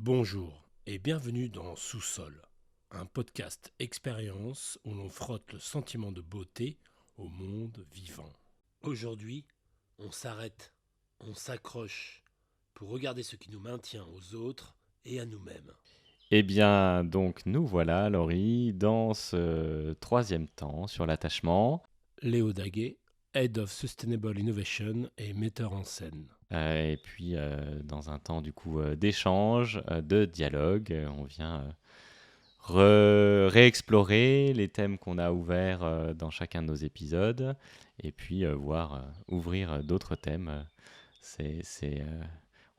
Bonjour et bienvenue dans Sous-sol, un podcast expérience où l'on frotte le sentiment de beauté au monde vivant. Aujourd'hui, on s'arrête, on s'accroche pour regarder ce qui nous maintient aux autres et à nous-mêmes. Eh bien, donc nous voilà, Laurie, dans ce troisième temps sur l'attachement, Léo Daguet, Head of Sustainable Innovation et metteur en scène. et puis dans un temps du coup d'échange, de dialogue. On vient réexplorer les thèmes qu'on a ouverts dans chacun de nos épisodes, et puis voir ouvrir d'autres thèmes.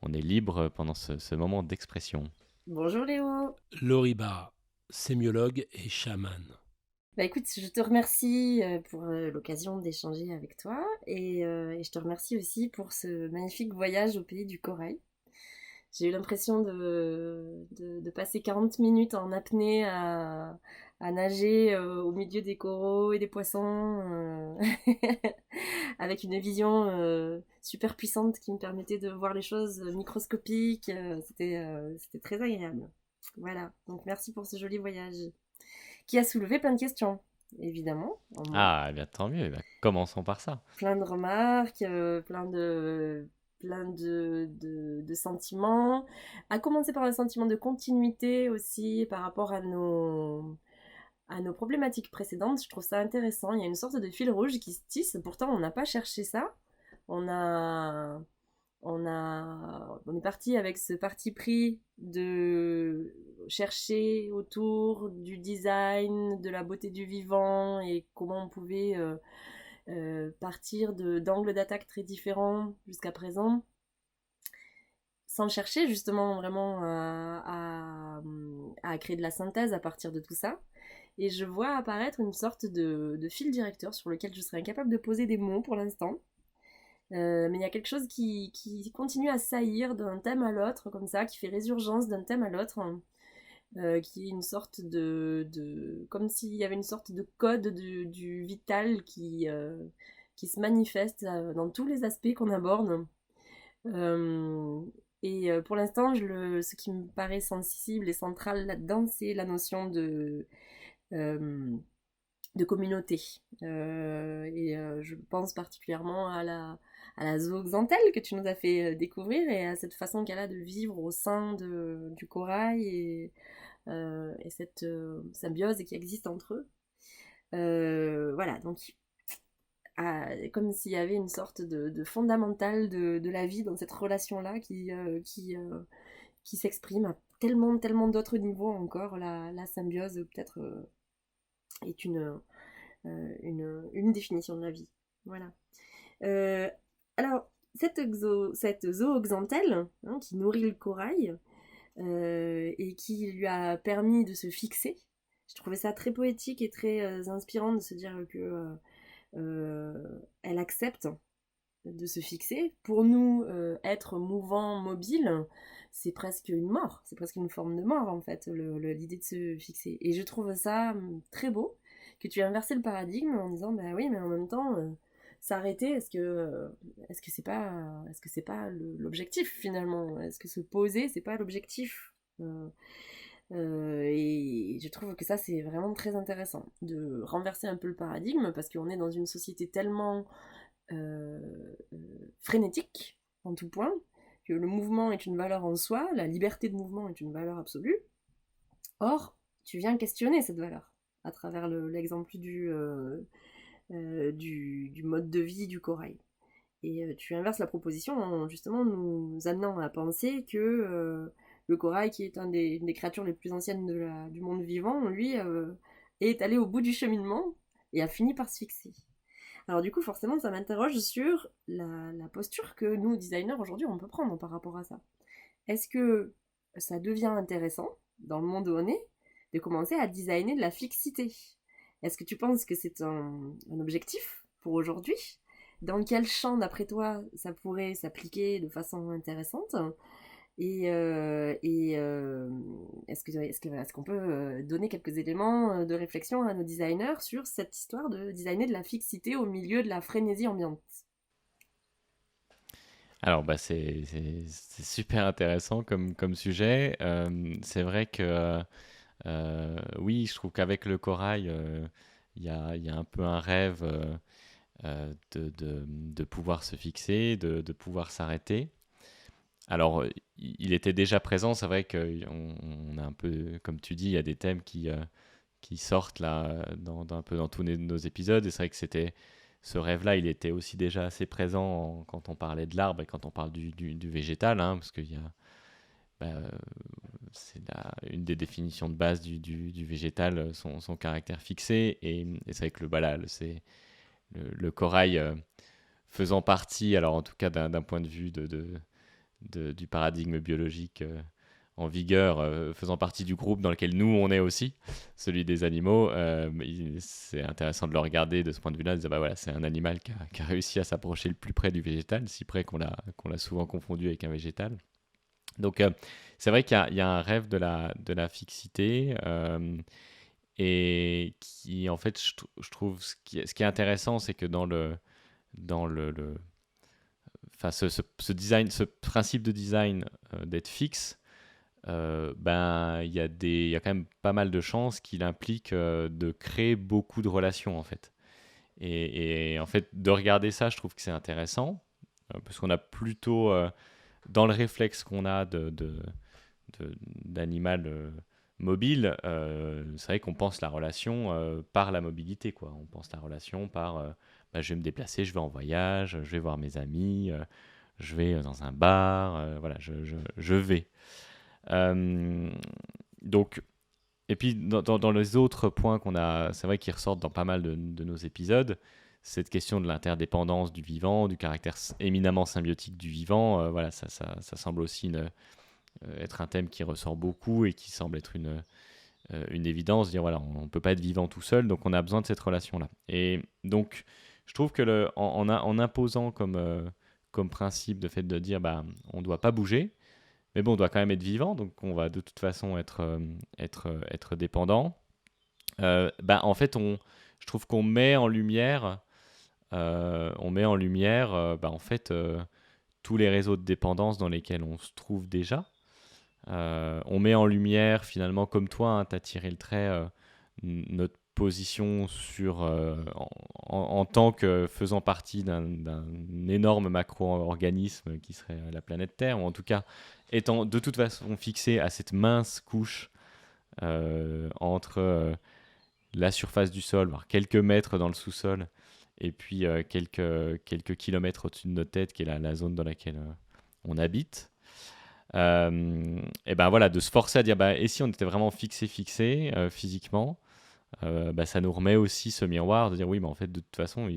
On est libre pendant ce moment d'expression. Bonjour Léo. Loriba, sémiologue et chaman. Bah écoute, je te remercie pour l'occasion d'échanger avec toi et je te remercie aussi pour ce magnifique voyage au pays du corail. J'ai eu l'impression de passer 40 minutes en apnée à nager au milieu des coraux et des poissons avec une vision super puissante qui me permettait de voir les choses microscopiques. C'était très agréable. Voilà, donc merci pour ce joli voyage qui a soulevé plein de questions, évidemment, en moi. Ah, eh bien tant mieux, eh bien, commençons par ça. Plein de remarques, plein de sentiments. À commencer par un sentiment de continuité aussi par rapport à nos problématiques précédentes. Je trouve ça intéressant. Il y a une sorte de fil rouge qui se tisse. Pourtant, on n'a pas cherché ça. On a, on est parti avec ce parti pris de chercher autour du design, de la beauté du vivant et comment on pouvait partir d'angles d'attaque très différents jusqu'à présent, sans chercher justement vraiment à créer de la synthèse à partir de tout ça. Et je vois apparaître une sorte de fil directeur sur lequel je serais incapable de poser des mots pour l'instant. Mais il y a quelque chose qui continue à saillir d'un thème à l'autre, comme ça, qui fait résurgence d'un thème à l'autre, qui est une sorte comme s'il y avait une sorte de code du vital qui se manifeste dans tous les aspects qu'on aborde. Euh, pour l'instant, ce qui me paraît sensible et central là-dedans, c'est la notion euh, de communauté. Je pense particulièrement à la zooxanthelle que tu nous as fait découvrir et à cette façon qu'elle a de vivre au sein du corail et cette symbiose qui existe entre eux. Voilà, donc comme s'il y avait une sorte de fondamental de la vie dans cette relation-là qui s'exprime à tellement, tellement d'autres niveaux encore. La symbiose peut-être est une définition de la vie. Voilà. Euh, alors, cette zooxanthelle qui nourrit le corail et qui lui a permis de se fixer, je trouvais ça très poétique et très inspirant de se dire que elle accepte de se fixer. Pour nous, être mouvant, mobile, c'est presque une mort, c'est presque une forme de mort en fait, l'idée de se fixer. Et je trouve ça très beau que tu aies inversé le paradigme en disant bah oui, mais en même temps, s'arrêter, est-ce que c'est pas l'objectif finalement? Est-ce que se poser, c'est pas l'objectif? Et je trouve que ça c'est vraiment très intéressant de renverser un peu le paradigme parce qu'on est dans une société tellement euh, euh, frénétique en tout point, que le mouvement est une valeur en soi, la liberté de mouvement est une valeur absolue. Or, tu viens questionner cette valeur à travers l'exemple du mode de vie du corail. Et tu inverses la proposition en justement nous amenant à penser que le corail, qui est une des créatures les plus anciennes du monde vivant, lui, est allé au bout du cheminement et a fini par se fixer. Alors du coup, forcément, ça m'interroge sur la posture que nous, designers, aujourd'hui, on peut prendre par rapport à ça. Est-ce que ça devient intéressant, dans le monde où on est, de commencer à designer de la fixité? Est-ce que tu penses que c'est un objectif pour aujourd'hui? Dans quel champ, d'après toi, ça pourrait s'appliquer de façon intéressante? Est-ce qu'on peut donner quelques éléments de réflexion à nos designers sur cette histoire de designer de la fixité au milieu de la frénésie ambiante? Alors, c'est super intéressant comme sujet. C'est vrai que, oui, je trouve qu'avec le corail, il y a un peu un rêve de pouvoir se fixer, de pouvoir s'arrêter. Alors, il était déjà présent, c'est vrai qu'on a un peu, comme tu dis, il y a des thèmes qui sortent là, un peu dans tous nos épisodes, et c'est vrai que ce rêve-là, il était aussi déjà assez présent quand on parlait de l'arbre et quand on parle du végétal, hein, parce qu'il y a, c'est une des définitions de base du végétal, son caractère fixé, et c'est vrai que c'est le corail faisant partie, alors en tout cas d'un point de vue du paradigme biologique en vigueur, faisant partie du groupe dans lequel nous on est aussi, celui des animaux. C'est intéressant de le regarder de ce point de vue-là, de dire bah voilà, c'est un animal qui a réussi à s'approcher le plus près du végétal, si près qu'on l'a souvent confondu avec un végétal. Donc c'est vrai qu'il y a un rêve de la fixité, et qui en fait je trouve ce qui est intéressant, c'est que dans le enfin ce design, ce principe de design d'être fixe, il y a quand même pas mal de chances qu'il implique de créer beaucoup de relations en fait. Et en fait, de regarder ça, je trouve que c'est intéressant, parce qu'on a plutôt, dans le réflexe qu'on a d'animal mobile, c'est vrai qu'on pense la relation par la mobilité, quoi. On pense la relation par je vais me déplacer, je vais en voyage, je vais voir mes amis, je vais dans un bar, voilà, je vais. Euh, donc, et puis dans les autres points qu'on a, c'est vrai qu'ils ressortent dans pas mal de nos épisodes, cette question de l'interdépendance du vivant, du caractère éminemment symbiotique du vivant, voilà, ça semble aussi être un thème qui ressort beaucoup et qui semble être une évidence, dire voilà, on ne peut pas être vivant tout seul, donc on a besoin de cette relation-là. Et donc, je trouve que en imposant comme principe de fait de dire on ne doit pas bouger, mais bon, on doit quand même être vivant, donc on va de toute façon être dépendant. En fait, je trouve qu'on met en lumière, en fait, tous les réseaux de dépendance dans lesquels on se trouve déjà. On met en lumière, finalement, comme toi, tu as tiré le trait, notre position en tant que faisant partie d'un énorme macro-organisme qui serait la planète Terre, ou en tout cas étant de toute façon fixé à cette mince couche entre la surface du sol, voire quelques mètres dans le sous-sol, et puis quelques kilomètres au-dessus de notre tête, qui est la zone dans laquelle on habite. Et ben voilà, de se forcer à dire et si on était vraiment fixé physiquement, ça nous remet aussi ce miroir de dire oui, mais en fait de toute façon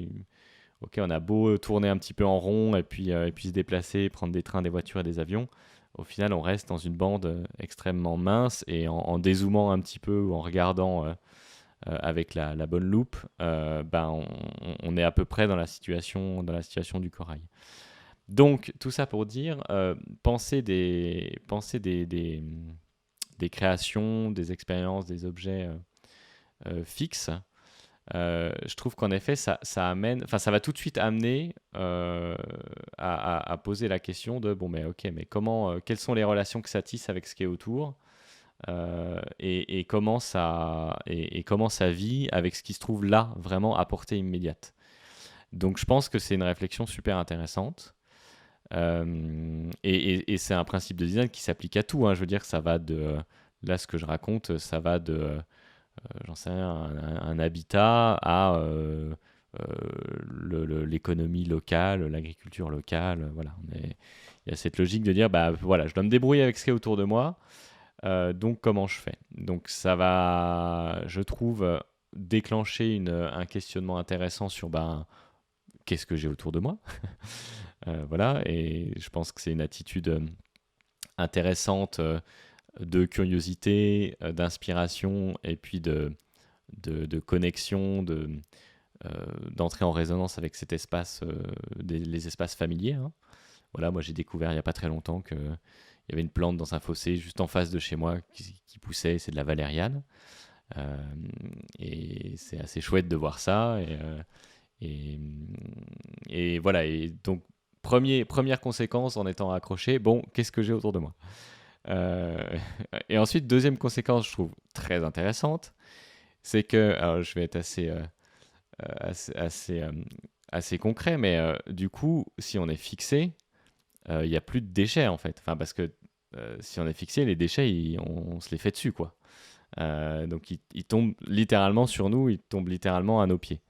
ok, on a beau tourner un petit peu en rond et puis se déplacer, prendre des trains, des voitures et des avions, au final on reste dans une bande extrêmement mince, et en dézoomant un petit peu ou en regardant avec la bonne loupe, on est à peu près dans la situation du corail. Donc, tout ça pour dire, penser des créations, des expériences, des objets fixes, je trouve qu'en effet, ça va tout de suite amener à poser la question de bon, mais ok, mais quelles sont les relations que ça tisse avec ce qui est autour, et comment ça vit avec ce qui se trouve là, vraiment à portée immédiate. Donc, je pense que c'est une réflexion super intéressante. Et c'est un principe de design qui s'applique à tout, hein. Je veux dire, ça va là, ce que je raconte, ça va j'en sais rien, un habitat à l'économie locale, l'agriculture locale. Voilà, il y a cette logique de dire, voilà, je dois me débrouiller avec ce qui est autour de moi, donc comment je fais? Donc ça va, je trouve, déclencher un questionnement intéressant sur qu'est-ce que j'ai autour de moi. Voilà, et je pense que c'est une attitude intéressante de curiosité, d'inspiration, et puis de connexion, d'entrer en résonance avec cet espace, les espaces familiers, hein. Voilà, moi j'ai découvert il n'y a pas très longtemps qu'il y avait une plante dans un fossé juste en face de chez moi qui poussait, c'est de la valériane. Et c'est assez chouette de voir ça. Et voilà, et donc Première conséquence en étant accroché, bon, qu'est-ce que j'ai autour de moi? Et ensuite, deuxième conséquence, je trouve très intéressante, c'est que, alors je vais être assez concret, mais du coup, si on est fixé, il n'y a plus de déchets en fait. Enfin, parce que si on est fixé, les déchets, on se les fait dessus, quoi. Donc ils tombent littéralement sur nous, ils tombent littéralement à nos pieds.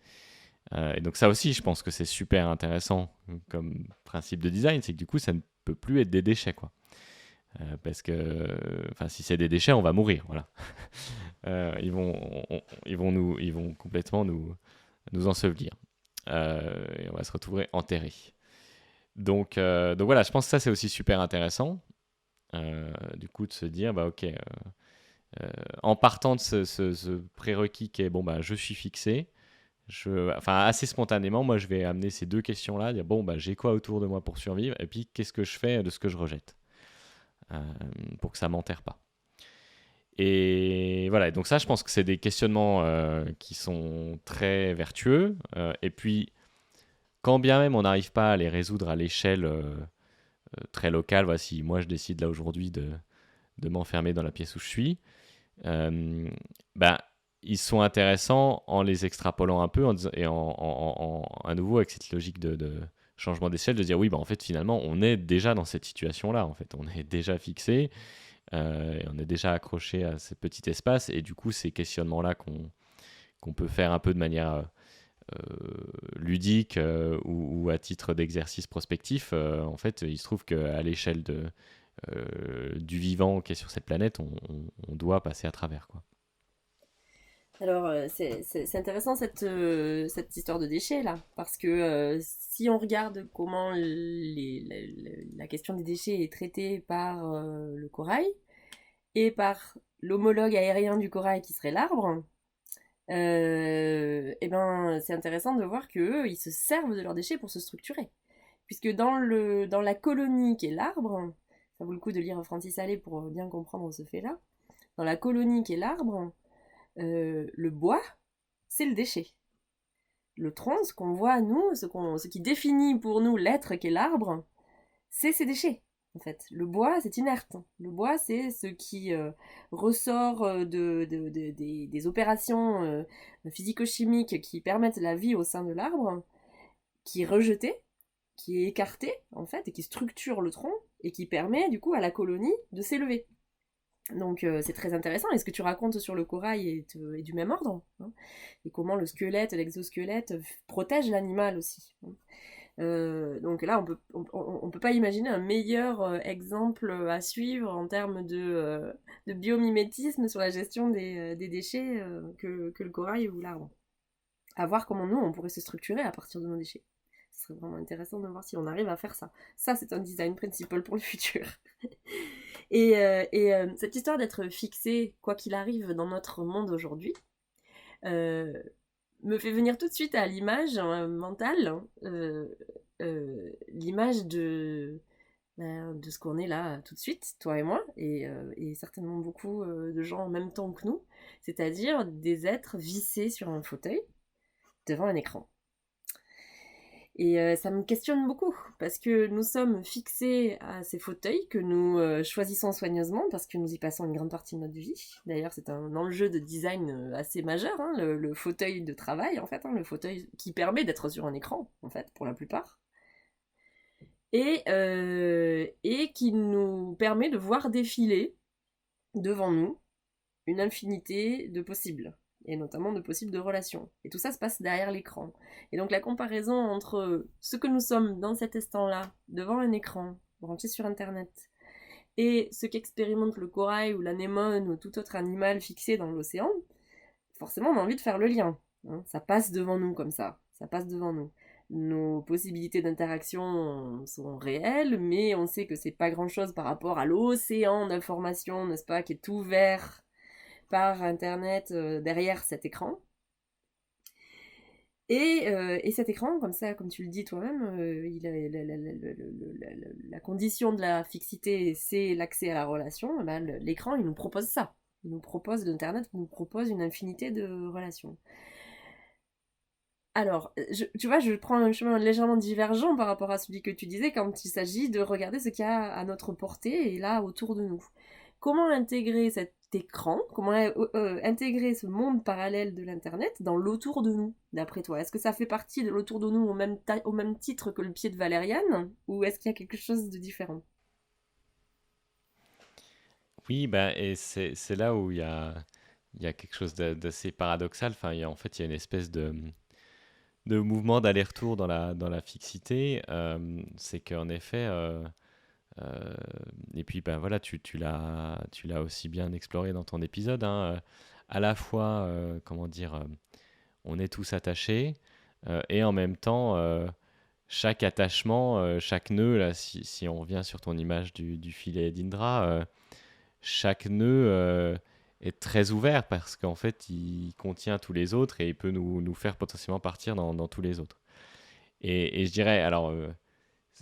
Et donc ça aussi, je pense que c'est super intéressant comme principe de design, c'est que du coup, ça ne peut plus être des déchets, quoi. Parce que, si c'est des déchets, on va mourir, voilà. Ils vont complètement nous ensevelir. Et on va se retrouver enterrés. Donc voilà, je pense que ça, c'est aussi super intéressant. Du coup, de se dire, bah ok, en partant de ce prérequis qui est, bon, bah, je suis fixé, assez spontanément, moi, je vais amener ces deux questions-là, dire, bon, bah, j'ai quoi autour de moi pour survivre, et puis, qu'est-ce que je fais de ce que je rejette, pour que ça m'enterre pas. Et voilà, donc ça, je pense que c'est des questionnements qui sont très vertueux, et puis, quand bien même on n'arrive pas à les résoudre à l'échelle très locale, voilà, si moi je décide là aujourd'hui de m'enfermer dans la pièce où je suis, bah, ils sont intéressants en les extrapolant un peu et à nouveau avec cette logique de changement d'échelle, de dire oui, bah, en fait finalement on est déjà dans cette situation-là, en fait. On est déjà fixé et on est déjà accroché à ce petit espace, et du coup ces questionnements-là qu'on peut faire un peu de manière ludique ou à titre d'exercice prospectif, en fait il se trouve qu'à l'échelle du vivant qui est sur cette planète, on doit passer à travers, quoi. Alors, c'est intéressant cette histoire de déchets là, parce que si on regarde comment la question des déchets est traitée par le corail et par l'homologue aérien du corail qui serait l'arbre, et ben c'est intéressant de voir qu'eux, ils se servent de leurs déchets pour se structurer. Puisque dans la colonie qui est l'arbre, ça vaut le coup de lire Francis Allais pour bien comprendre ce fait-là, dans la colonie qui est l'arbre, le bois, c'est le déchet. Le tronc, ce qu'on voit nous, ce qui définit pour nous l'être qu'est l'arbre, c'est ces déchets. En fait, le bois, c'est inerte. Le bois, c'est ce qui ressort des opérations physico-chimiques qui permettent la vie au sein de l'arbre, qui est rejeté, qui est écarté, en fait, et qui structure le tronc, et qui permet, du coup, à la colonie de s'élever. Donc c'est très intéressant, et ce que tu racontes sur le corail est du même ordre, hein, et comment le squelette, l'exosquelette protège l'animal aussi. Donc là, on peut pas imaginer un meilleur exemple à suivre en termes de biomimétisme sur la gestion des déchets que le corail ou l'arbre. À voir comment nous, on pourrait se structurer à partir de nos déchets. Ce serait vraiment intéressant de voir si on arrive à faire ça. Ça, c'est un design principal pour le futur. Et cette histoire d'être fixé, quoi qu'il arrive dans notre monde aujourd'hui, me fait venir tout de suite à l'image mentale, l'image de ce qu'on est là tout de suite, toi et moi, et certainement beaucoup de gens en même temps que nous, c'est-à-dire des êtres vissés sur un fauteuil devant un écran. Et ça me questionne beaucoup, parce que nous sommes fixés à ces fauteuils que nous choisissons soigneusement, parce que nous y passons une grande partie de notre vie. D'ailleurs, c'est un enjeu de design assez majeur, hein, le fauteuil de travail, en fait, hein, le fauteuil qui permet d'être sur un écran, en fait, pour la plupart. Et qui nous permet de voir défiler devant nous une infinité de possibles, et notamment de possibles de relations. Et tout ça se passe derrière l'écran. Et donc la comparaison entre ce que nous sommes dans cet instant-là, devant un écran, branché sur Internet, et ce qu'expérimente le corail ou l'anémone ou tout autre animal fixé dans l'océan, forcément on a envie de faire le lien. Hein. Ça passe devant nous comme ça passe devant nous. Nos possibilités d'interaction sont réelles, mais on sait que c'est pas grand-chose par rapport à l'océan d'informations, n'est-ce pas, qui est ouvert par Internet derrière cet écran. Et cet écran, comme ça, comme tu le dis toi-même, la condition de la fixité, c'est l'accès à la relation. Ben, l'écran, il nous propose ça. Il nous propose, l'Internet nous propose une infinité de relations. Alors, tu vois, je prends un chemin légèrement divergent par rapport à celui que tu disais quand il s'agit de regarder ce qu'il y a à notre portée et là autour de nous. Comment intégrer cet écran, comment intégrer ce monde parallèle de l'Internet dans l'autour de nous, d'après toi? Est-ce que ça fait partie de l'autour de nous au même titre que le pied de Valériane ou est-ce qu'il y a quelque chose de différent? Oui, bah, et c'est là où il y a quelque chose d'assez paradoxal. Enfin, en fait, il y a une espèce de mouvement d'aller-retour dans la fixité. C'est qu'en effet, euh, et puis ben voilà, tu l'as aussi bien exploré dans ton épisode, hein, à la fois, comment dire, on est tous attachés, et en même temps, chaque attachement, chaque nœud, là, si on revient sur ton image du filet d'Indra, chaque nœud est très ouvert parce qu'en fait, il contient tous les autres et il peut nous faire potentiellement partir dans tous les autres. Et je dirais, alors,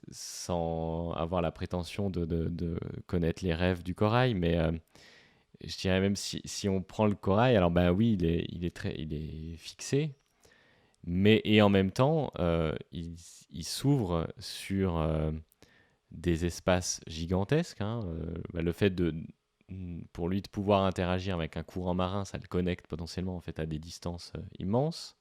sans avoir la prétention de connaître les rêves du corail, mais je dirais même si on prend le corail, alors ben oui, il est fixé, mais et en même temps, il s'ouvre sur des espaces gigantesques, hein. Bah, le fait pour lui de pouvoir interagir avec un courant marin, ça le connecte potentiellement en fait à des distances immenses.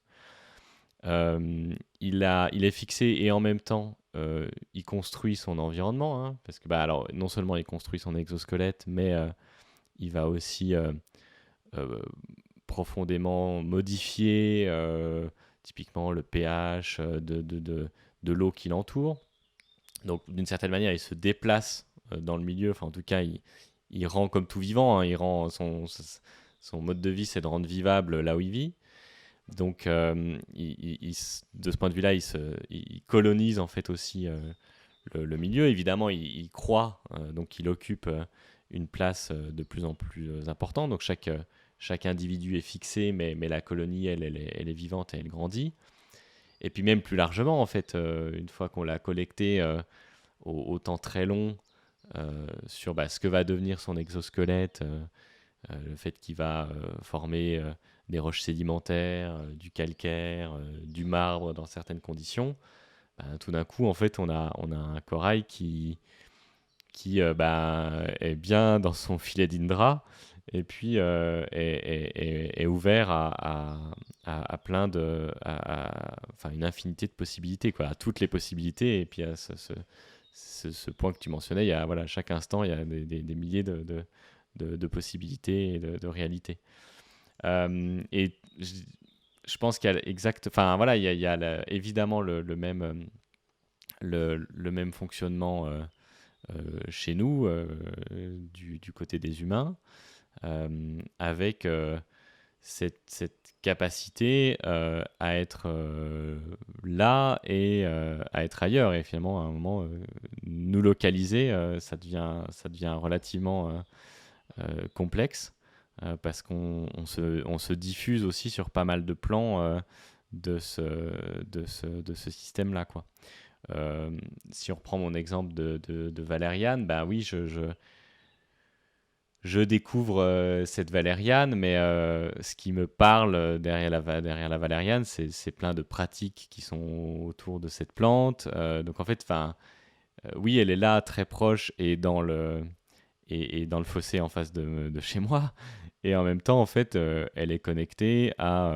Il est fixé et en même temps, il construit son environnement, hein, parce que bah, alors, non seulement il construit son exosquelette, mais il va aussi euh, profondément modifier typiquement le pH de l'eau qui l'entoure. Donc d'une certaine manière, il se déplace dans le milieu, enfin en tout cas, il rend comme tout vivant, hein, il rend son mode de vie, c'est de rendre vivable là où il vit. Donc, de ce point de vue-là, il colonise en fait aussi le milieu. Évidemment, il croît, donc il occupe une place de plus en plus importante. Donc, chaque individu est fixé, mais la colonie, elle est vivante et elle grandit. Et puis même plus largement, en fait, une fois qu'on l'a collecté au temps très long sur ce que va devenir son exosquelette, le fait qu'il va former des roches sédimentaires, du calcaire, du marbre dans certaines conditions, tout d'un coup, en fait, on a un corail qui est bien dans son filet d'Indra et puis est ouvert à plein enfin, une infinité de possibilités, quoi, à toutes les possibilités. Et puis à ce point que tu mentionnais, il y a, voilà, chaque instant, il y a des milliers de possibilités et de réalités. Et je pense qu'il y a enfin voilà, il y a évidemment le même le même fonctionnement chez nous du côté des humains, avec cette capacité à être là et à être ailleurs, et finalement à un moment nous localiser, ça devient relativement complexe, parce qu'on se diffuse aussi sur pas mal de plans de ce système-là, quoi. Si on reprend mon exemple de Valériane, ben oui, je découvre cette Valériane, mais ce qui me parle derrière la Valériane, c'est plein de pratiques qui sont autour de cette plante. Donc en fait, oui, elle est là, très proche, et dans le fossé en face de chez moi. Et en même temps, en fait, elle est connectée à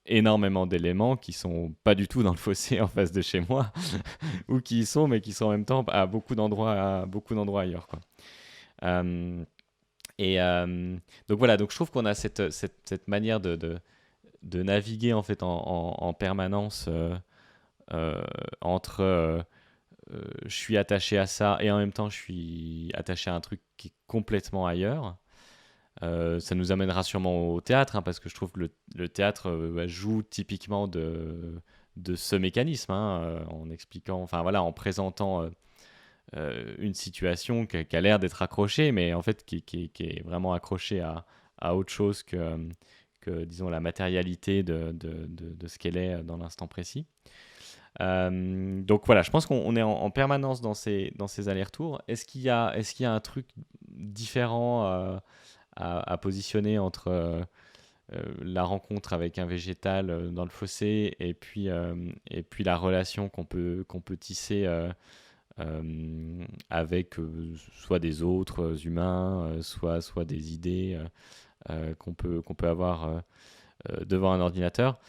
énormément d'éléments qui sont pas du tout dans le fossé en face de chez moi, ou qui y sont, mais qui sont en même temps à beaucoup d'endroits ailleurs, quoi. Euh, donc voilà, donc je trouve qu'on a cette manière de naviguer en fait en permanence entre je suis attaché à ça et en même temps je suis attaché à un truc qui est complètement ailleurs. Ça nous amènera sûrement au théâtre, hein, parce que je trouve que le théâtre joue typiquement de ce mécanisme, hein, en expliquant, enfin voilà, en présentant une situation qui a l'air d'être accrochée, mais en fait qui est vraiment accrochée à autre chose que, disons, la matérialité de ce qu'elle est dans l'instant précis. Donc voilà, je pense qu'on est en permanence dans ces allers-retours. Est-ce qu'il y a un truc différent à positionner entre la rencontre avec un végétal dans le fossé et puis la relation qu'on peut tisser avec soit des autres humains, soit des idées qu'on peut avoir devant un ordinateur.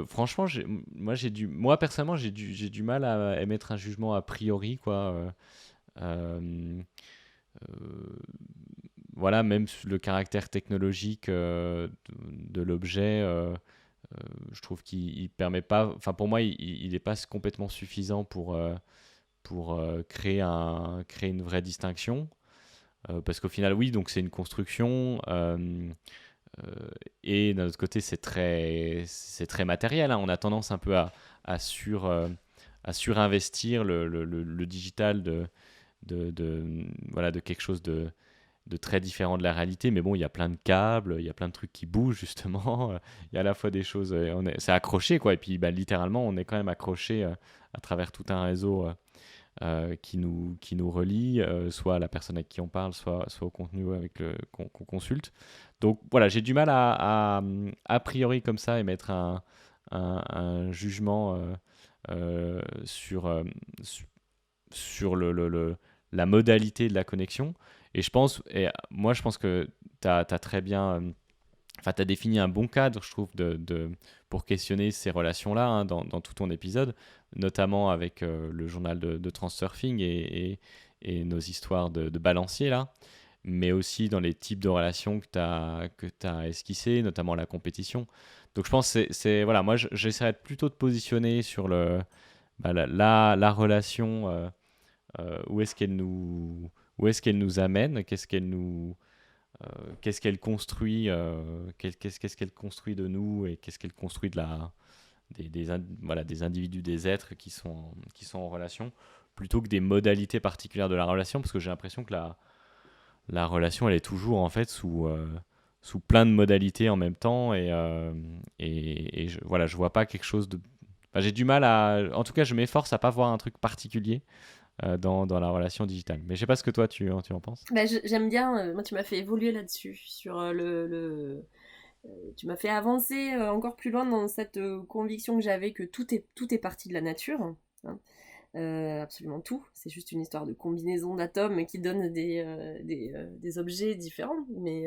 Franchement, moi personnellement, j'ai du mal à émettre un jugement a priori, quoi. Euh, voilà, même le caractère technologique de l'objet, je trouve qu'il permet pas. Enfin, pour moi, il n'est pas complètement suffisant pour créer une vraie distinction. Parce qu'au final, oui, donc c'est une construction. Et d'un autre côté, c'est très matériel, hein. On a tendance un peu à surinvestir le digital voilà, de quelque chose de très différent de la réalité. Mais bon, il y a plein de câbles, il y a plein de trucs qui bougent, justement. Il y a à la fois des choses... c'est accroché, quoi. Et puis, bah, littéralement, on est quand même accroché à travers tout un réseau qui nous relie, soit à la personne avec qui on parle, soit au contenu qu'on consulte. Donc voilà, j'ai du mal a priori comme ça émettre un jugement sur la modalité de la connexion. Et moi je pense que tu as très bien... Enfin, tu as défini un bon cadre, je trouve, pour questionner ces relations-là, hein, dans tout ton épisode, notamment avec le journal de Transurfing et nos histoires de balancier, là, mais aussi dans les types de relations que tu as esquissées, notamment la compétition. Donc, je pense que voilà, moi, j'essaierais plutôt de positionner sur la relation, où est-ce qu'elle nous amène, qu'est-ce qu'elle construit, qu'est-ce qu'elle construit de nous et qu'est-ce qu'elle construit voilà, des individus, des êtres qui sont en relation, plutôt que des modalités particulières de la relation, parce que j'ai l'impression que la relation, elle est toujours en fait sous plein de modalités en même temps voilà, je vois pas quelque chose de... Enfin, j'ai du mal en tout cas, je m'efforce à pas voir un truc particulier dans la relation digitale. Mais je sais pas ce que toi tu en penses. Bah, j'aime bien, moi tu m'as fait évoluer là-dessus, sur tu m'as fait avancer encore plus loin dans cette conviction que j'avais que tout est parti de la nature, hein. Absolument tout, c'est juste une histoire de combinaison d'atomes qui donne des objets différents, mais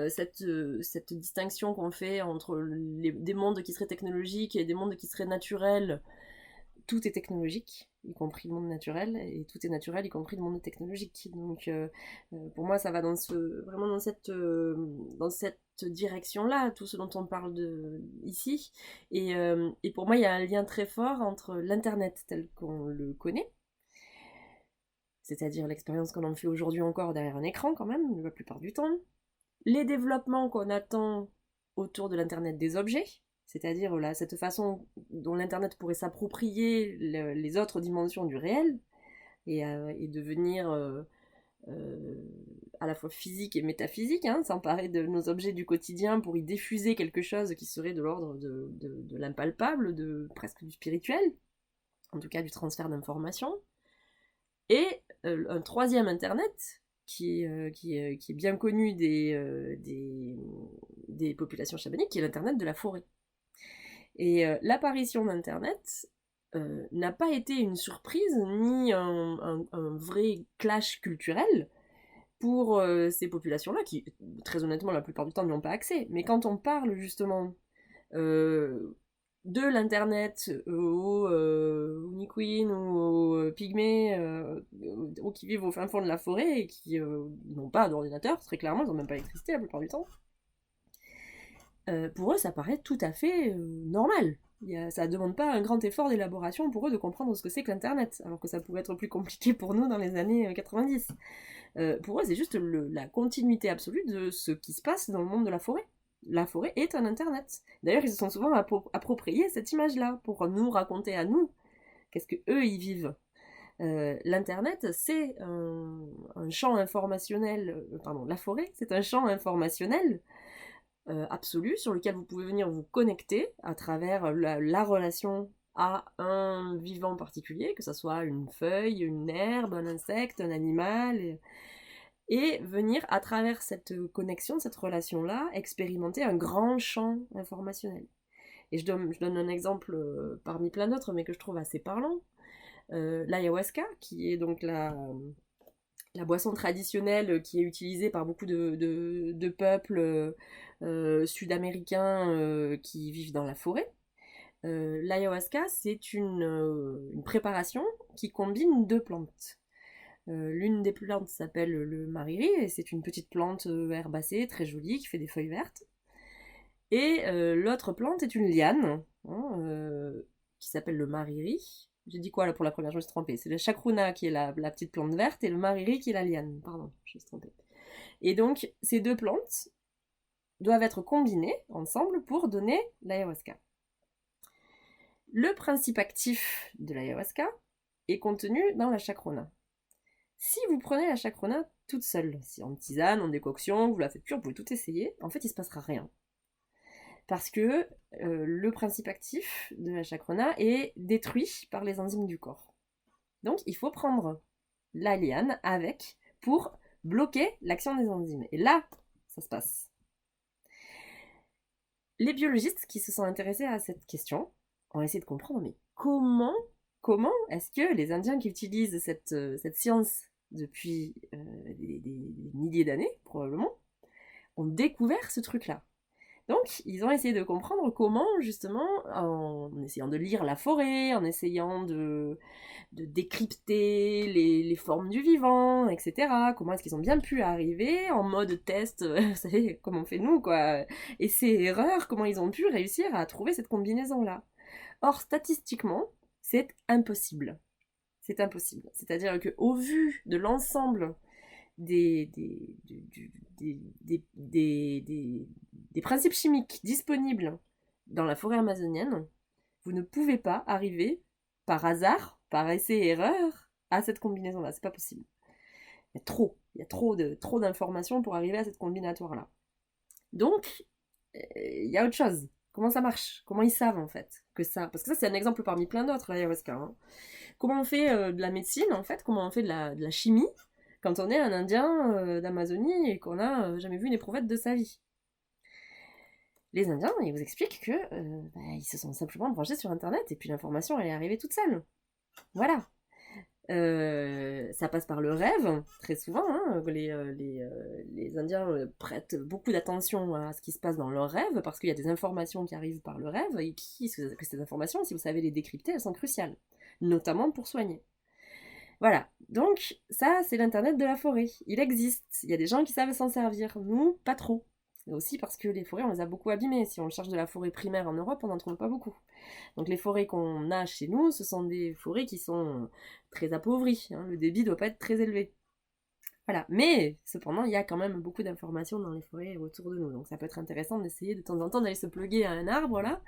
cette distinction qu'on fait entre des mondes qui seraient technologiques et des mondes qui seraient naturels, tout est technologique, y compris le monde naturel, et tout est naturel, y compris le monde technologique. Donc, pour moi, ça va vraiment dans cette direction-là, tout ce dont on parle ici. Et pour moi, il y a un lien très fort entre l'Internet tel qu'on le connaît, c'est-à-dire l'expérience qu'on en fait aujourd'hui encore derrière un écran, quand même, la plupart du temps, les développements qu'on attend autour de l'Internet des objets, c'est-à-dire là, cette façon dont l'Internet pourrait s'approprier les autres dimensions du réel et devenir à la fois physique et métaphysique, hein, s'emparer de nos objets du quotidien pour y diffuser quelque chose qui serait de l'ordre de l'impalpable, presque du spirituel, en tout cas du transfert d'informations. Et un troisième Internet qui est bien connu des populations chamaniques, qui est l'Internet de la forêt. Et l'apparition d'Internet n'a pas été une surprise ni un vrai clash culturel pour ces populations-là, qui, très honnêtement, la plupart du temps, n'y ont pas accès. Mais quand on parle justement de l'Internet aux Uniqueen ou aux Pygmées qui vivent au fin fond de la forêt et qui n'ont pas d'ordinateur, très clairement, ils n'ont même pas d'électricité la plupart du temps, pour eux, ça paraît tout à fait normal. Ça ne demande pas un grand effort d'élaboration pour eux de comprendre ce que c'est que l'Internet, alors que ça pouvait être plus compliqué pour nous dans les années 90. Pour eux, c'est juste la continuité absolue de ce qui se passe dans le monde de la forêt. La forêt est un Internet. D'ailleurs, ils se sont souvent appropriés cette image-là pour nous raconter à nous qu'est-ce que eux y vivent. L'Internet, c'est un champ informationnel... pardon, la forêt, c'est un champ informationnel absolu sur lequel vous pouvez venir vous connecter à travers la relation à un vivant particulier, que ce soit une feuille, une herbe, un insecte, un animal, et venir, à travers cette connexion, cette relation-là, expérimenter un grand champ informationnel. Et je donne un exemple parmi plein d'autres, mais que je trouve assez parlant. L'ayahuasca, qui est donc la boisson traditionnelle qui est utilisée par beaucoup de peuples sud-américains qui vivent dans la forêt. L'ayahuasca, c'est une préparation qui combine 2 plantes. L'une des plantes s'appelle le mariri, et c'est une petite plante herbacée, très jolie, qui fait des feuilles vertes. Et l'autre plante est une liane, qui s'appelle le mariri. J'ai dit quoi là pour la première, je me suis trompée. C'est le chacruna qui est la petite plante verte, et le mariri qui est la liane. Pardon, je me suis trompée. Et donc, ces 2 plantes doivent être combinées ensemble pour donner l'ayahuasca. Le principe actif de l'ayahuasca est contenu dans la chacrona. Si vous prenez la chacrona toute seule, si en tisane, en décoction, vous la faites cuire, vous pouvez tout essayer, en fait il ne se passera rien. Parce que le principe actif de la chacrona est détruit par les enzymes du corps. Donc il faut prendre la liane avec pour bloquer l'action des enzymes. Et là, ça se passe. Les biologistes qui se sont intéressés à cette question ont essayé de comprendre, mais comment est-ce que les Indiens qui utilisent cette science depuis des milliers d'années, probablement, ont découvert ce truc-là. Donc, ils ont essayé de comprendre comment, justement, en essayant de lire la forêt, en essayant de décrypter les formes du vivant, etc. Comment est-ce qu'ils ont bien pu arriver en mode test, vous savez, comme on fait nous, quoi, essai-erreur, comment ils ont pu réussir à trouver cette combinaison-là. Or, statistiquement, c'est impossible. C'est impossible. C'est-à-dire qu'au vu de l'ensemble des principes chimiques disponibles dans la forêt amazonienne, vous ne pouvez pas arriver par hasard, par essai-erreur, à cette combinaison-là. C'est pas possible. Il y a trop d'informations pour arriver à cette combinatoire-là. Donc, il y a autre chose. Comment ça marche? Comment ils savent en fait que ça? Parce que ça c'est un exemple parmi plein d'autres, l'ayahuasca. Hein. Comment on fait de la médecine en fait? Comment on fait de la chimie quand on est un Indien d'Amazonie et qu'on n'a jamais vu une éprouvette de sa vie? Les Indiens, ils vous expliquent que ils se sont simplement branchés sur Internet et puis l'information elle est arrivée toute seule. Voilà. Ça passe par le rêve, très souvent. Hein. Les Indiens prêtent beaucoup d'attention à ce qui se passe dans leur rêve parce qu'il y a des informations qui arrivent par le rêve et que ces informations, si vous savez les décrypter, elles sont cruciales, notamment pour soigner. Voilà, donc ça c'est l'internet de la forêt, il existe, il y a des gens qui savent s'en servir, nous pas trop. Et aussi parce que les forêts on les a beaucoup abîmées, si on cherche de la forêt primaire en Europe on n'en trouve pas beaucoup. Donc les forêts qu'on a chez nous, ce sont des forêts qui sont très appauvries, hein. Le débit doit pas être très élevé. Voilà, mais cependant il y a quand même beaucoup d'informations dans les forêts autour de nous, donc ça peut être intéressant d'essayer de temps en temps d'aller se pluguer à un arbre là,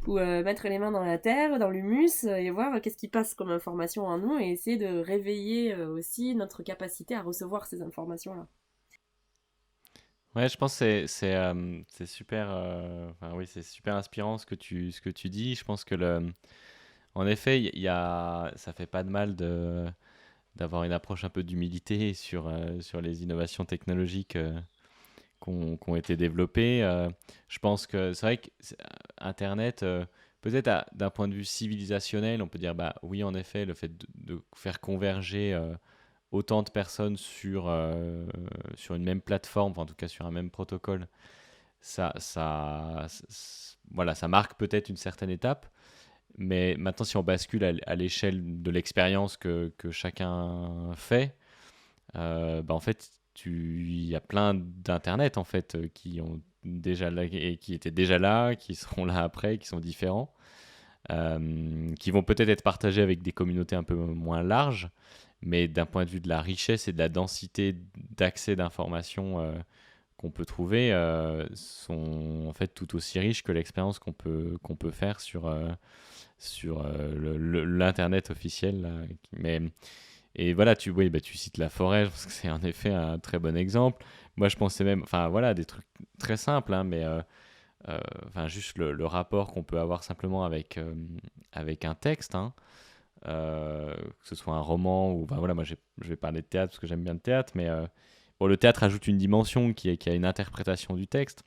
ou mettre les mains dans la terre, dans l'humus, et voir qu'est-ce qui passe comme information en nous, et essayer de réveiller aussi notre capacité à recevoir ces informations-là. Ouais, je pense que c'est super, enfin, oui, c'est super inspirant ce que tu dis. Je pense que en effet, ça fait pas de mal d'avoir une approche un peu d'humilité sur les innovations technologiques qui ont été développées. Je pense que c'est vrai que Internet, peut-être d'un point de vue civilisationnel, on peut dire, bah oui, en effet, le fait de faire converger autant de personnes sur une même plateforme, enfin, en tout cas sur un même protocole, voilà, ça marque peut-être une certaine étape. Mais maintenant, si on bascule à l'échelle de l'expérience que chacun fait, bah en fait, il y a plein d'internet en fait qui ont déjà là, et qui étaient déjà là, qui seront là après, qui sont différents, qui vont peut-être être partagés avec des communautés un peu moins larges, mais d'un point de vue de la richesse et de la densité d'accès d'informations qu'on peut trouver, sont en fait tout aussi riches que l'expérience qu'on peut faire sur l'internet officiel là. Et voilà, oui, bah, tu cites la forêt, je pense que c'est en effet un très bon exemple. Moi, je pensais même, enfin voilà, des trucs très simples, hein, mais enfin, juste le rapport qu'on peut avoir simplement avec un texte, hein, que ce soit un roman ou, enfin voilà, moi je vais parler de théâtre parce que j'aime bien le théâtre, mais bon, Bon, le théâtre ajoute une dimension qui a une interprétation du texte.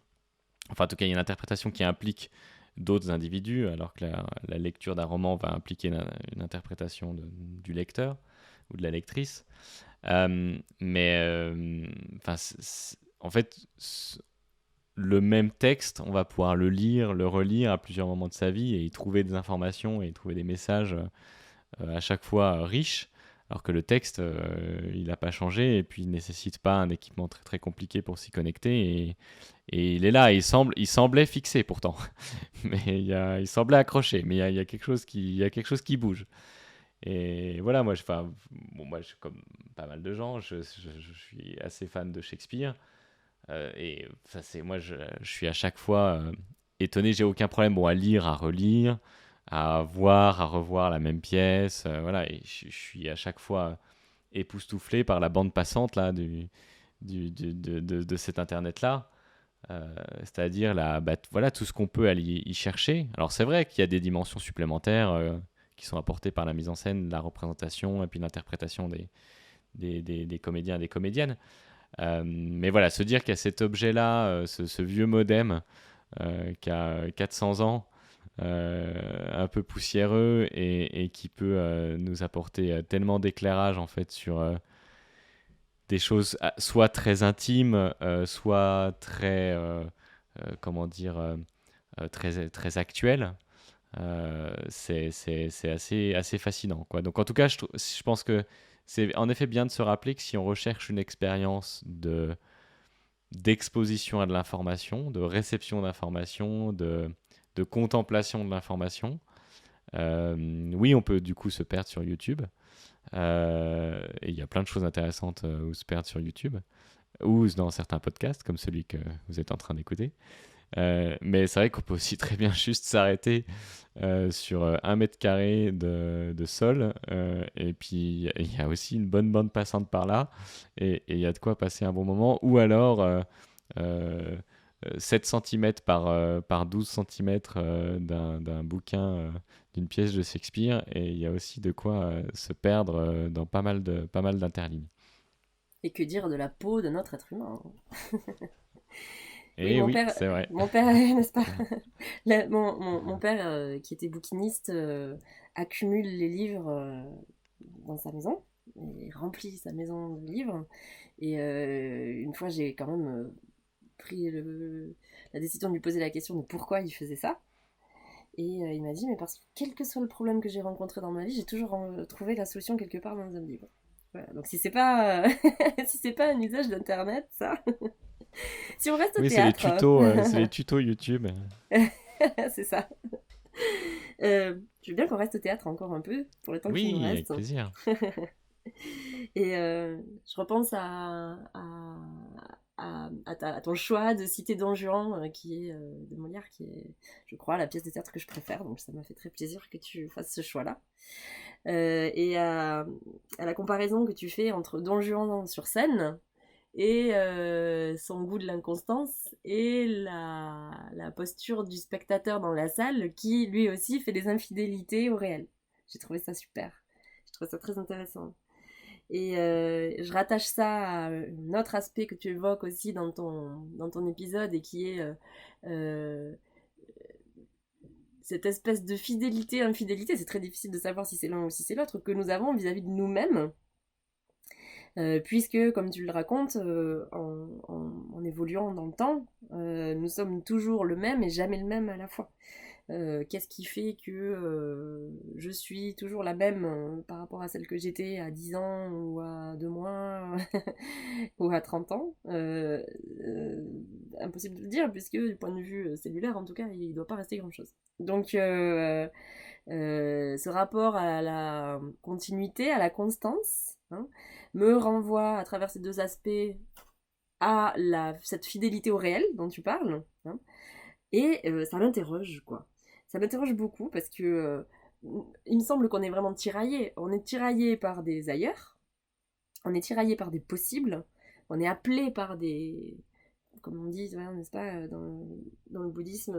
Enfin, en tout cas, il y a une interprétation qui implique d'autres individus, alors que la lecture d'un roman va impliquer une interprétation du lecteur ou de la lectrice. En fait, le même texte, on va pouvoir le lire, le relire à plusieurs moments de sa vie et y trouver des informations et y trouver des messages à chaque fois riches, alors que le texte, il n'a pas changé et puis il ne nécessite pas un équipement très, très compliqué pour s'y connecter. Et il est là, il semblait fixé pourtant, mais il semblait accroché, mais il y a quelque chose qui bouge. Et voilà, moi, moi, comme pas mal de gens, je suis assez fan de Shakespeare. Et ça, moi, je suis à chaque fois étonné. J'ai aucun problème à lire, à relire, à voir, à revoir la même pièce. Voilà, et je suis à chaque fois époustouflé par la bande passante là, de cet Internet-là. C'est-à-dire voilà, tout ce qu'on peut aller y chercher. Alors, c'est vrai qu'il y a des dimensions supplémentaires qui sont apportées par la mise en scène, la représentation et puis l'interprétation des comédiens et des comédiennes. Mais voilà, se dire qu'il y a cet objet-là, ce vieux modem qui a 400 ans, un peu poussiéreux et qui peut nous apporter tellement d'éclairage en fait sur des choses soit très intimes, soit très, comment dire, très, très actuelles. C'est assez fascinant, quoi. Donc en tout cas, je pense que c'est en effet bien de se rappeler que si on recherche une expérience d'exposition à de l'information, de réception d'information, de contemplation de l'information, oui, on peut du coup se perdre sur YouTube. Et il y a plein de choses intéressantes où se perdre sur YouTube, ou dans certains podcasts, comme celui que vous êtes en train d'écouter. Mais c'est vrai qu'on peut aussi très bien juste s'arrêter sur 1 mètre carré de sol, et puis il y a aussi une bonne bande passante par là, et il y a de quoi passer un bon moment, ou alors 7 cm par 12 cm d'un bouquin, d'une pièce de Shakespeare, et il y a aussi de quoi se perdre dans pas mal d'interlignes. Et que dire de la peau de notre être humain? Oui, Et oui, c'est vrai. mon père, n'est-ce pas? Mon père, qui était bouquiniste, accumule les livres dans sa maison. Il remplit sa maison de livres. Et une fois, j'ai quand même pris la décision de lui poser la question de pourquoi il faisait ça. Et il m'a dit, mais parce que quel que soit le problème que j'ai rencontré dans ma vie, j'ai toujours trouvé la solution quelque part dans un livre. Voilà. Donc si c'est pas, si c'est pas un usage d'internet, ça. Si on reste au Oui, théâtre. C'est les tutos YouTube. C'est ça. Je veux bien qu'on reste au théâtre encore un peu, pour le temps qu'il nous Oui, avec reste. plaisir. Et je repense à ton choix de citer Don Juan, qui est de Molière, qui est, je crois, la pièce de théâtre que je préfère. Donc ça m'a fait très plaisir que tu fasses ce choix-là. Et à la comparaison que tu fais entre Don Juan sur scène et son goût de l'inconstance et la posture du spectateur dans la salle qui lui aussi fait des infidélités au réel. J'ai trouvé ça super. J'ai trouvé ça très intéressant. Et je rattache ça à un autre aspect que tu évoques aussi dans ton épisode et qui est cette espèce de fidélité, infidélité, c'est très difficile de savoir si c'est l'un ou si c'est l'autre, que nous avons vis-à-vis de nous-mêmes. Puisque, comme tu le racontes, en évoluant dans le temps, nous sommes toujours le même et jamais le même à la fois. Qu'est-ce qui fait que je suis toujours la même par rapport à celle que j'étais à 10 ans ou à 2 mois ou à 30 ans? Impossible de le dire, puisque du point de vue cellulaire, en tout cas, il ne doit pas rester grand-chose. Donc, ce rapport à la continuité, à la constance, hein, me renvoie à travers ces deux aspects à cette fidélité au réel dont tu parles, hein, et ça m'interroge, quoi. Ça m'interroge beaucoup parce que il me semble qu'on est vraiment tiraillé. On est tiraillé par des ailleurs, on est tiraillé par des possibles, on est appelé par des, comme on dit, n'est-ce pas, dans le bouddhisme,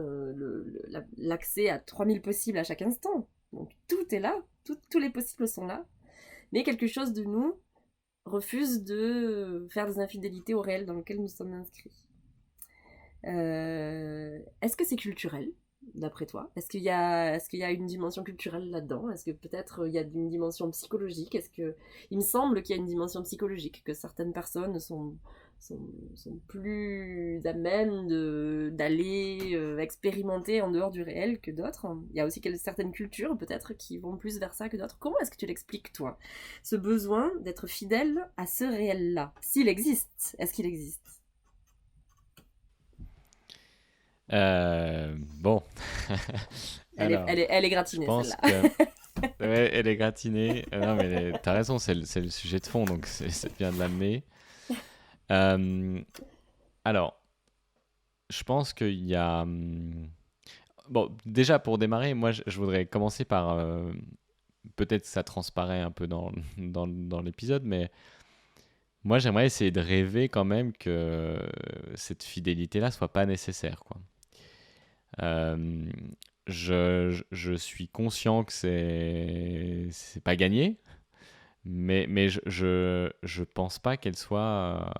l'accès à 3000 possibles à chaque instant. Donc tout est là, tous les possibles sont là, mais quelque chose de nous refuse de faire des infidélités au réel dans lequel nous sommes inscrits. Est-ce que c'est culturel, d'après toi? Est-ce qu'il y a une dimension culturelle là-dedans? Est-ce que peut-être il y a une dimension psychologique? Il me semble qu'il y a une dimension psychologique, que certaines personnes sont plus à même d'aller expérimenter en dehors du réel que d'autres. Il y a aussi certaines cultures peut-être qui vont plus vers ça que d'autres. Comment est-ce que tu l'expliques, toi? Ce besoin d'être fidèle à ce réel-là. S'il existe, est-ce qu'il existe? Bon. Elle est Je gratinée, pense celle-là. que ouais, elle est gratinée. Non, mais t'as raison, c'est le sujet de fond, donc c'est bien de l'amener. Euh, alors, je pense qu'il y a. Bon, déjà pour démarrer, moi je voudrais commencer par. Peut-être que ça transparaît un peu dans l'épisode, mais moi j'aimerais essayer de rêver quand même que cette fidélité-là soit pas nécessaire, quoi. Euh, je suis conscient que c'est pas gagné, mais je pense pas qu'elle soit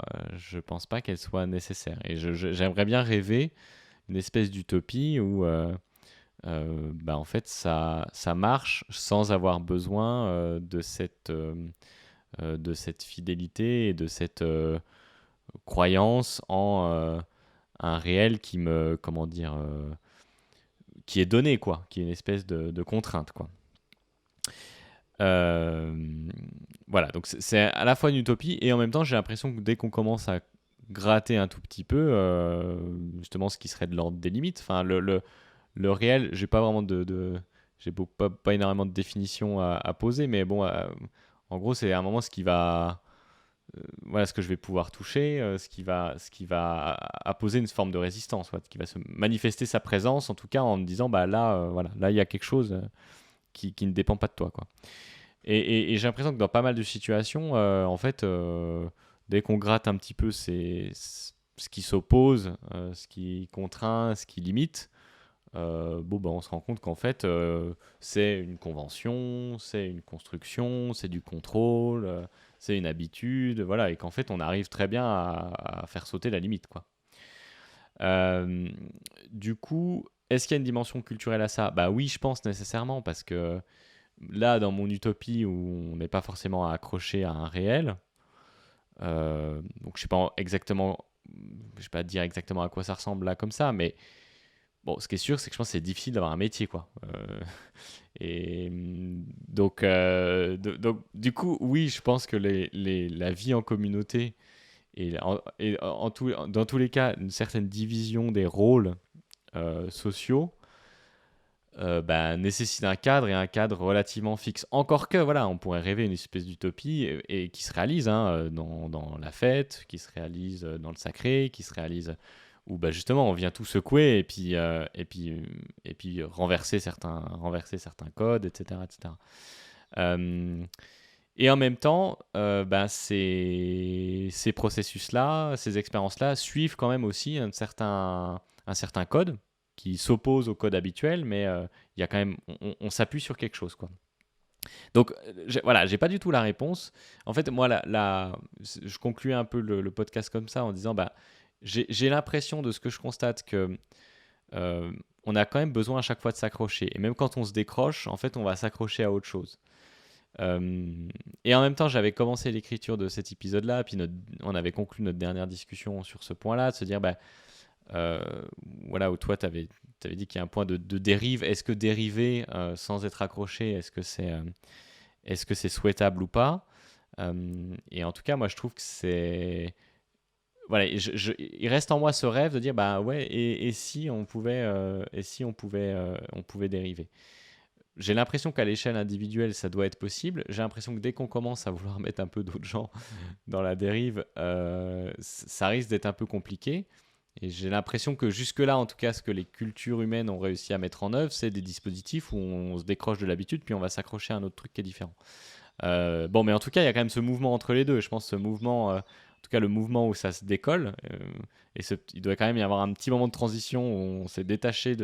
nécessaire. Et j'aimerais bien rêver une espèce d'utopie où bah, en fait ça marche sans avoir besoin de cette fidélité et de cette croyance en un réel qui me, comment dire, qui est donné, quoi, qui est une espèce de contrainte, quoi. Euh, voilà, donc c'est à la fois une utopie et en même temps j'ai l'impression que dès qu'on commence à gratter un tout petit peu, justement ce qui serait de l'ordre des limites, enfin le réel, j'ai pas vraiment j'ai pas énormément de définition à poser, mais bon, en gros c'est à un moment ce qui va, voilà, ce que je vais pouvoir toucher, ce qui va apposer une forme de résistance, ouais, qui va se manifester sa présence, en tout cas en me disant, bah là, voilà, là il y a quelque chose qui ne dépend pas de toi, quoi. Et j'ai l'impression que dans pas mal de situations, en fait, dès qu'on gratte un petit peu ce qui s'oppose, ce qui contraint, ce qui limite, bon, bah, on se rend compte qu'en fait, c'est une convention, c'est une construction, c'est du contrôle, c'est une habitude, voilà, et qu'en fait, on arrive très bien à faire sauter la limite, quoi. Euh, du coup, est-ce qu'il y a une dimension culturelle à ça? Bah oui, je pense nécessairement, parce que là, dans mon utopie où on n'est pas forcément accroché à un réel, donc je sais pas exactement, je vais pas dire exactement à quoi ça ressemble là comme ça, mais bon, ce qui est sûr, c'est que je pense que c'est difficile d'avoir un métier, quoi. Et donc, du coup, oui, je pense que la vie en communauté dans tous les cas, une certaine division des rôles sociaux bah, nécessite un cadre et un cadre relativement fixe. Encore que, voilà, on pourrait rêver une espèce d'utopie et qui se réalise hein, dans la fête, qui se réalise dans le sacré, qui se réalise où bah, justement on vient tout secouer et puis renverser certains codes, etc. etc. Et en même temps, bah, ces processus-là, ces expériences-là suivent quand même aussi un certain code qui s'oppose au code habituel, mais il y a quand même, on s'appuie sur quelque chose, quoi. Donc voilà, j'ai pas du tout la réponse. En fait, moi, je concluais un peu le podcast comme ça en disant, bah, j'ai l'impression de ce que je constate que on a quand même besoin à chaque fois de s'accrocher. Et même quand on se décroche, en fait, on va s'accrocher à autre chose. Et en même temps, j'avais commencé l'écriture de cet épisode-là, puis on avait conclu notre dernière discussion sur ce point-là, de se dire, bah, voilà, où toi, tu avais dit qu'il y a un point de dérive. Est-ce que dériver sans être accroché, est-ce que c'est souhaitable ou pas? Et en tout cas, moi, je trouve que c'est... Voilà, il reste en moi ce rêve de dire, bah ouais, et si on pouvait, on pouvait dériver. J'ai l'impression qu'à l'échelle individuelle, ça doit être possible. J'ai l'impression que dès qu'on commence à vouloir mettre un peu d'autres gens dans la dérive, ça risque d'être un peu compliqué. Et j'ai l'impression que jusque-là, en tout cas, ce que les cultures humaines ont réussi à mettre en œuvre, c'est des dispositifs où on se décroche de l'habitude, puis on va s'accrocher à un autre truc qui est différent. Bon, mais en tout cas, il y a quand même ce mouvement entre les deux. Je pense ce mouvement, en tout cas le mouvement où ça se décolle, il doit quand même y avoir un petit moment de transition où on s'est détaché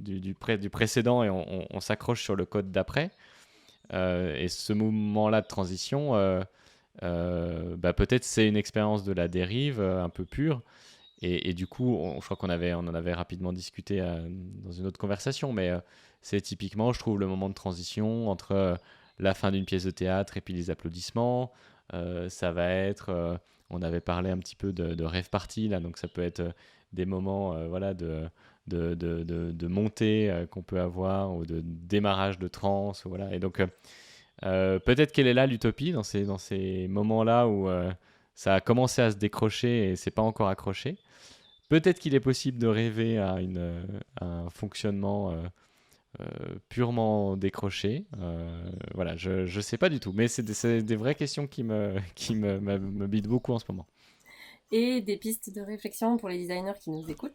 du précédent et on s'accroche sur le code d'après. Et ce mouvement-là de transition, peut-être c'est une expérience de la dérive un peu pure. Et du coup, je crois on en avait rapidement discuté dans une autre conversation, mais c'est typiquement, je trouve, le moment de transition entre la fin d'une pièce de théâtre et puis les applaudissements. Ça va être, on avait parlé un petit peu de rêve party, là, donc ça peut être des moments voilà, de montée qu'on peut avoir ou de démarrage de transe. Voilà. Et donc, peut-être qu'elle est là, l'utopie, dans ces moments-là où ça a commencé à se décrocher et c'est pas encore accroché. Peut-être qu'il est possible de rêver à un fonctionnement purement décroché. Voilà, je sais pas du tout, mais c'est des vraies questions me bident beaucoup en ce moment. Et des pistes de réflexion pour les designers qui nous écoutent.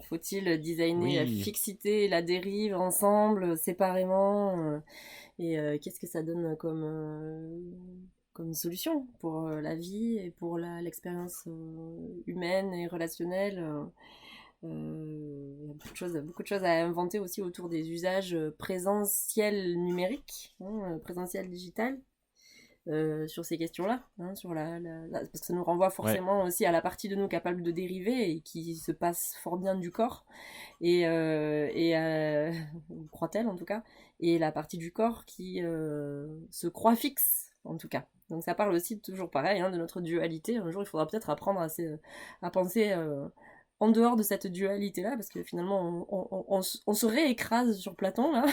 Faut-il designer la Oui, fixité et la dérive ensemble, séparément et qu'est-ce que ça donne comme solution pour la vie et pour l'expérience humaine et relationnelle. Il y a beaucoup de choses à inventer aussi autour des usages présentiels numériques, présentiels digital. Sur ces questions-là, sur parce que ça nous renvoie ouais, forcément aussi à la partie de nous capable de dériver et qui se passe fort bien du corps, croit-elle en tout cas, et la partie du corps qui se croit fixe en tout cas. Donc ça parle aussi toujours pareil de notre dualité. Un jour il faudra peut-être apprendre à penser en dehors de cette dualité-là, parce que finalement on se réécrase sur Platon là.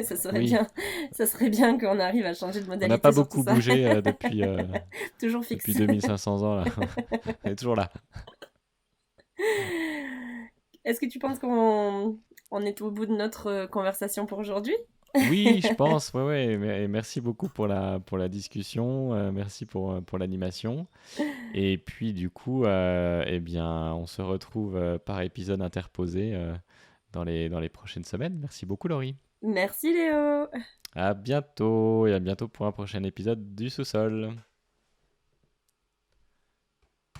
ça serait oui. bien, ça serait bien qu'on arrive à changer de On n'a pas modalité sur tout beaucoup ça. bougé Toujours depuis fixe. 2500 ans, là. On est toujours là. Est-ce que tu penses qu'on est au bout de notre conversation pour aujourd'hui? Oui, je pense, ouais, ouais. Et merci beaucoup pour la discussion. Merci pour l'animation. Et puis, du coup, eh bien, on se retrouve par épisode interposé dans les prochaines semaines. Merci beaucoup, Laurie. Merci Léo. À bientôt et à bientôt pour un prochain épisode du sous-sol.